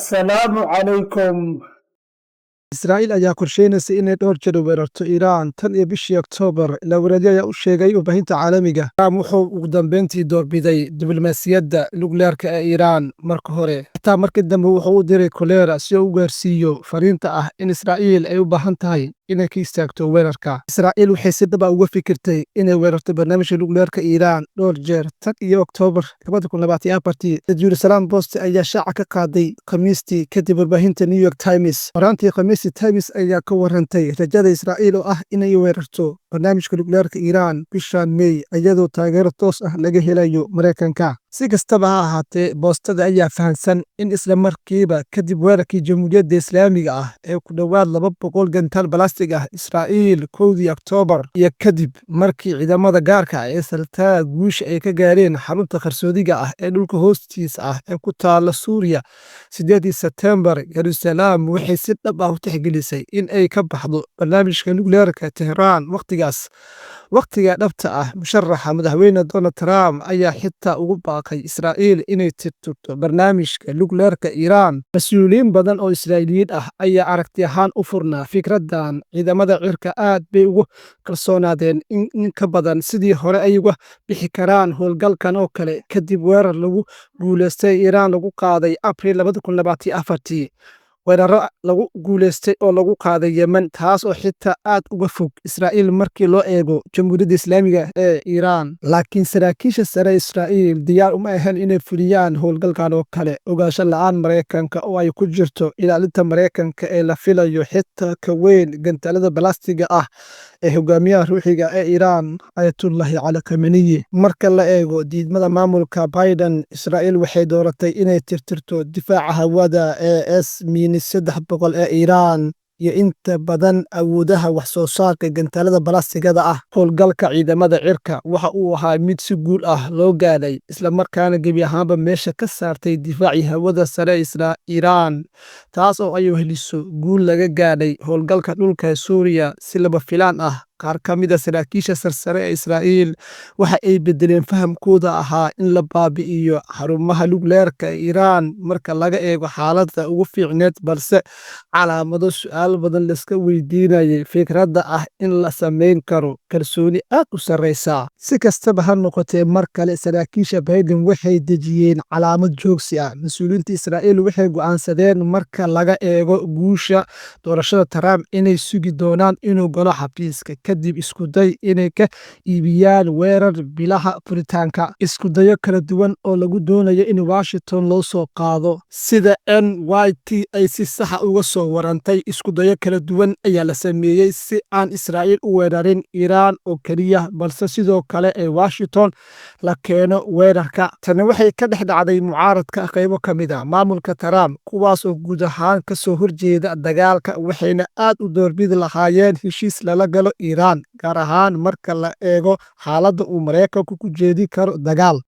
Assalaamu calaykum. Israa'iil ayaa qorsheynaysa inay dhowr jeer weerarto Iiraan tan iyo bishii Oktoobar. Ilaa-wareedyo ayaa u sheegay warbaahinta caalamiga. Trump wuxuu ugu dambeyntii doorbiday diblomaasiyadda nukliyeerka ee Iiraan marka hore. Xitaa markii dambe wuxuu u diray kolera si uu u gaarsiiyo fariinta ah in Israa'iil ay u baahan tahay inay ka istaagto weerarka. Israa'iil waxay si dhab ah uga fikirtay inay weerarto barnaamijka nukliyeerka Iiraan dhowr jeer tan iyo Oktoobar 2024. Jerusalem Post ayaa shaaca ka qaaday Khamiistii kadib warbaahinta New York Times. Horaantii Khamiistii Times ayaa ka warantay rajada Israa'iil oo ah inay weerarto barnaamijka nukliyeerka Iiraan bishan May iyadoo taageero toos ah laga helayo Mareykanka. Si kastaba ha ahaatee, boostada ayaa fahamsan in isla markiiba kadib weerarkii Jamhuuriyadda Islaamiga ah ee ku dhowaad 200 gantaal balastig ah Israa'iil 1 Oktoobar, iyo kadib markii ciidamada gaarka ah ee Saltaa guusha ay ka gaareen xarunta qarsoodiga ah ee dhulka hoostiisa ah ee ku taalla Suuriya 8 Sebtembar, Yeruusalaam waxay si dhab ah u tixgelisay in ay ka baxdo barnaamijka nukliyeerka Teheraan waqtigaas. Waqtiga dhabta ah, musharaxa madaxweyne Donald Trump ayaa xitaa ugu baaqay Israa'iil inay tirtirto barnaamijka nukliyeerka Iiraan. Mas-uuliyiin badan oo Israa'iiliyiin ah ayaa aragti ahaan u furnaa fikraddan. Ciidamada cirka aad bay ugu kalsoonaadeen in ka badan sidii hore ay uga bixi karaan howlgalkan oo kale kadib weerar lagu guuleystay Iiraan lagu qaaday Abriil 2024. weeraro lagu guuleystay oo lagu qaaday Yemen, taas oo xitaa aad uga fog Israa'iil markii loo eego Jamhuuriyadda Islaamiga ee Iiraan. Laakiin saraakiisha sare Israa'iil diyaar uma ahayn inay fuliyaan howlgalkan oo kale. Ogaansho la'aan Mareykanka oo ay ku jirto ilaalinta Mareykanka ee la filayo xitaa ka weyn gantaalada balastiga ah ee hogaamiyaha ruuxiga ee Iiraan Ayatollah Cali Khamenei. Marka la eego diidmada maamulka Biden, Israa'iil waxay dooratay inay tirtirto difaaca hawada ee S-300 ee Iiraan iyo inta badan awoodaha wax soo saarka gantaalada balastigada ah. Howlgalka ciidamada cirka waxa uu ahaa mid si guul ah loo gaadhay, isla markaana gebi ahaanba meesha ka saartay difaacii hawada sare Iiraan, taas oo ay weheliso guul laga gaadhay howlgalka dhulka ee Suuriya si lama filaan ah. Qaar ka mid a saraakiisha sarsare ee Israa'iil waxa ay beddeleen fahamkooda ahaa in la baabi'iyo xarumaha nukliyeerka ee Iiraan marka laga eego xaaladda ugu fiicneed, balse calaamado su'aal badan laiska weydiinayay fikradda ah in la samayn karo kalsooni aad u sarreysa. Si kastaba ha noqotee, mar kale saraakiisha Biden waxay dejiyeen calaamad joogsi ah. Mas-uuliyiinta Israa'iil waxay go'aansadeen marka laga eego guusha doorashada Trump inay sugi doonaan inuu galo xafiiska kadib iskuday inay ka iibiyaan weerar bilaha furitaanka. Iskudayo kala duwan oo lagu doonayo in Washington loo soo qaado, sida NYT ay si saxa uga soo warantay. Iskudayo kala duwan ayaa la sameeyey si aan Israa'iil u weerarin Iiraan oo keliya, balse sidoo kale ee Washington la keeno weerarka. Tani waxay ka dhex dhacday mucaaradka qaybo ka mid ah maamulka Trump, kuwaas oo guud ahaan ka soo horjeeda dagaalka, waxayna aad u doorbidi lahaayeen heshiis lala galo Iiraan, gaar ahaan marka la eego xaaladda uu Mareykanku ku jeedi karo dagaal.